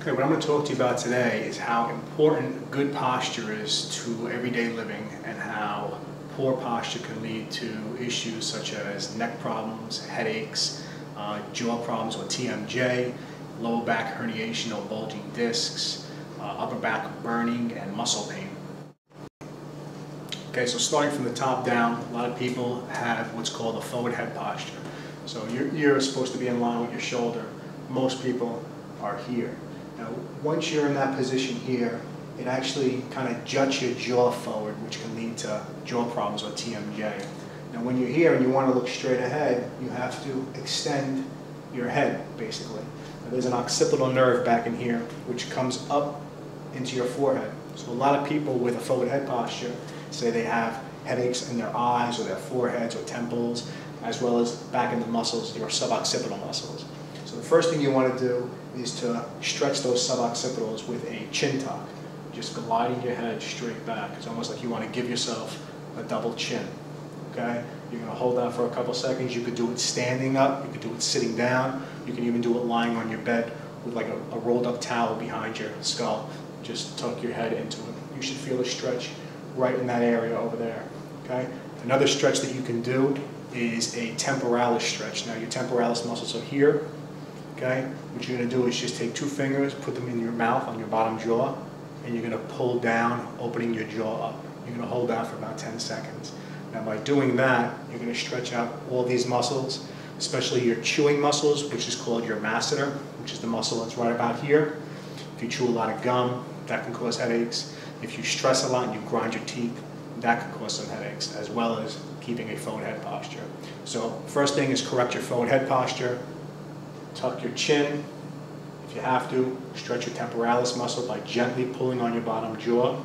Okay, what I'm going to talk to you about today is how important good posture is to everyday living and how poor posture can lead to issues such as neck problems, headaches, jaw problems or TMJ, lower back herniation or bulging discs, upper back burning, and muscle pain. Okay, so starting from the top down, a lot of people have what's called a forward head posture. So your ear is supposed to be in line with your shoulder. Most people are here. Now, once you're in that position here, it actually kind of juts your jaw forward, which can lead to jaw problems or TMJ. Now, when you're here and you want to look straight ahead, you have to extend your head, basically. Now, there's an occipital nerve back in here, which comes up into your forehead. So a lot of people with a forward head posture say they have headaches in their eyes or their foreheads or temples, as well as back in the muscles, your suboccipital muscles. So the first thing you want to do is to stretch those suboccipitals with a chin tuck, just gliding your head straight back. It's almost like you want to give yourself a double chin. Okay? You're going to hold that for a couple seconds. You could do it standing up, you could do it sitting down, you can even do it lying on your bed with like a rolled up towel behind your skull. Just tuck your head into it. You should feel a stretch right in that area over there. Okay? Another stretch that you can do is a temporalis stretch. Now your temporalis muscles are here. Okay? What you're going to do is just take two fingers, put them in your mouth on your bottom jaw, and you're going to pull down, opening your jaw up. You're going to hold that for about 10 seconds. Now by doing that, you're going to stretch out all these muscles, especially your chewing muscles, which is called your masseter, which is the muscle that's right about here. If you chew a lot of gum, that can cause headaches. If you stress a lot and you grind your teeth, that can cause some headaches, as well as keeping a forward head posture. So first thing is correct your forward head posture. Tuck your chin. If you have to, stretch your temporalis muscle by gently pulling on your bottom jaw.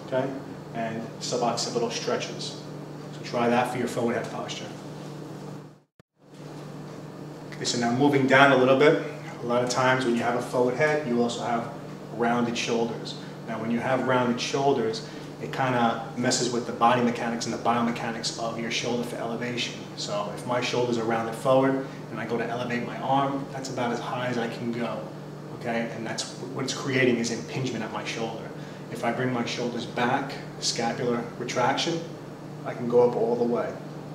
Okay? And suboccipital stretches. So try that for your forward head posture. Okay, so now moving down a little bit. A lot of times when you have a forward head, you also have rounded shoulders. Now when you have rounded shoulders, it kind of messes with the body mechanics and the biomechanics of your shoulder for elevation. So if my shoulders are rounded forward and I go to elevate my arm, that's about as high as I can go. Okay? And that's what it's creating is impingement at my shoulder. If I bring my shoulders back, scapular retraction, I can go up all the way.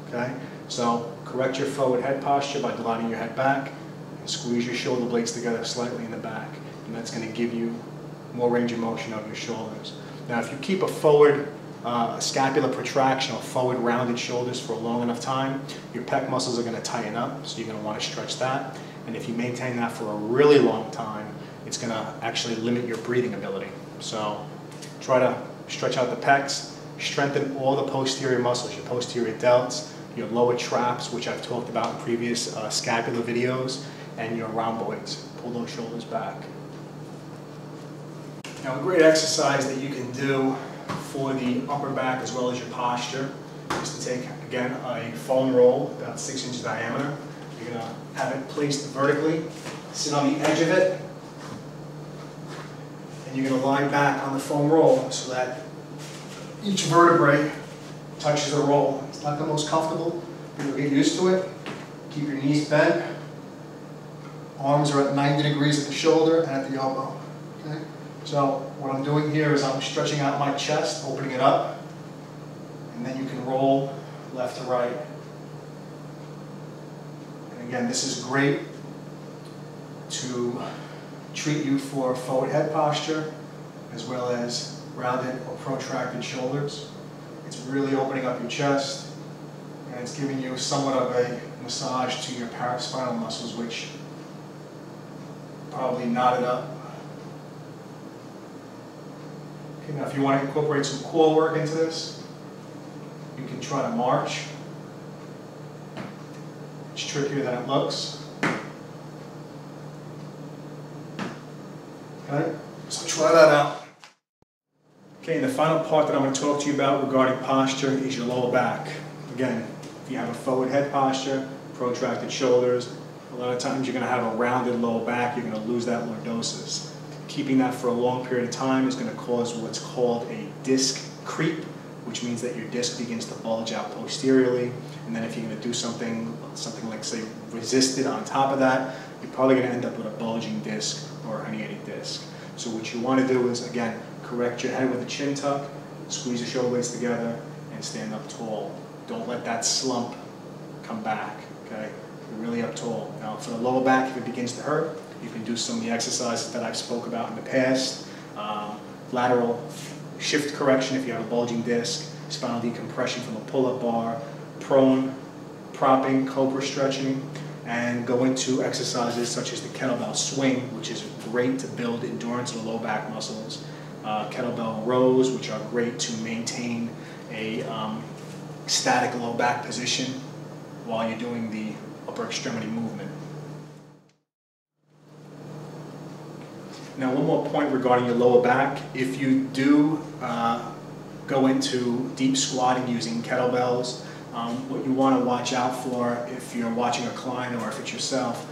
Okay? So correct your forward head posture by gliding your head back and squeeze your shoulder blades together slightly in the back. And that's going to give you more range of motion of your shoulders. Now if you keep a forward scapular protraction or forward rounded shoulders for a long enough time, your pec muscles are going to tighten up, so you're going to want to stretch that. And if you maintain that for a really long time, it's going to actually limit your breathing ability. So try to stretch out the pecs, strengthen all the posterior muscles, your posterior delts, your lower traps, which I've talked about in previous scapular videos, and your rhomboids. Pull those shoulders back. Now a great exercise that you can do for the upper back as well as your posture is to take, again, a foam roll about 6 inches diameter. You're going to have it placed vertically, sit on the edge of it, and you're going to lie back on the foam roll so that each vertebrae touches the roll. It's not the most comfortable, but you'll get used to it. Keep your knees bent. Arms are at 90 degrees at the shoulder and at the elbow. Okay? So what I'm doing here is I'm stretching out my chest, opening it up, and then you can roll left to right. And again, this is great to treat you for forward head posture as well as rounded or protracted shoulders. It's really opening up your chest, and it's giving you somewhat of a massage to your paraspinal muscles, which probably knotted up. Okay, now if you want to incorporate some core work into this, you can try to march. It's trickier than it looks. Okay, so try that out. Okay, and the final part that I'm going to talk to you about regarding posture is your lower back. Again, if you have a forward head posture, protracted shoulders, a lot of times you're going to have a rounded lower back, you're going to lose that lordosis. Keeping that for a long period of time is going to cause what's called a disc creep, which means that your disc begins to bulge out posteriorly, and then if you're going to do something like, say, resisted on top of that, you're probably going to end up with a bulging disc or a herniated disc. So what you want to do is, again, correct your head with a chin tuck, squeeze your shoulder blades together, and stand up tall. Don't let that slump come back, okay? You're really up tall. Now, for the lower back, if it begins to hurt, you can do some of the exercises that I've spoke about in the past. Lateral shift correction if you have a bulging disc, spinal decompression from a pull-up bar, prone propping, cobra stretching, and go into exercises such as the kettlebell swing, which is great to build endurance of the low back muscles, kettlebell rows, which are great to maintain a static low back position while you're doing the upper extremity movement. Now, one more point regarding your lower back. If you do go into deep squatting using kettlebells, what you want to watch out for if you're watching a client or if it's yourself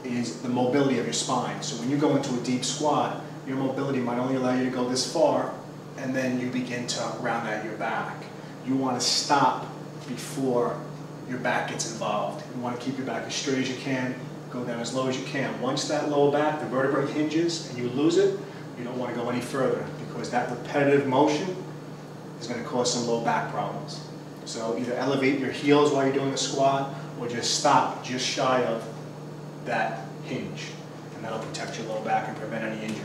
is the mobility of your spine. So when you go into a deep squat, your mobility might only allow you to go this far, and then you begin to round out your back. You want to stop before your back gets involved. You want to keep your back as straight as you can, go down as low as you can. Once that lower back, the vertebra hinges, and you lose it, you don't want to go any further, because that repetitive motion is going to cause some low back problems. So either elevate your heels while you're doing a squat, or just stop just shy of that hinge, and that'll protect your low back and prevent any injury.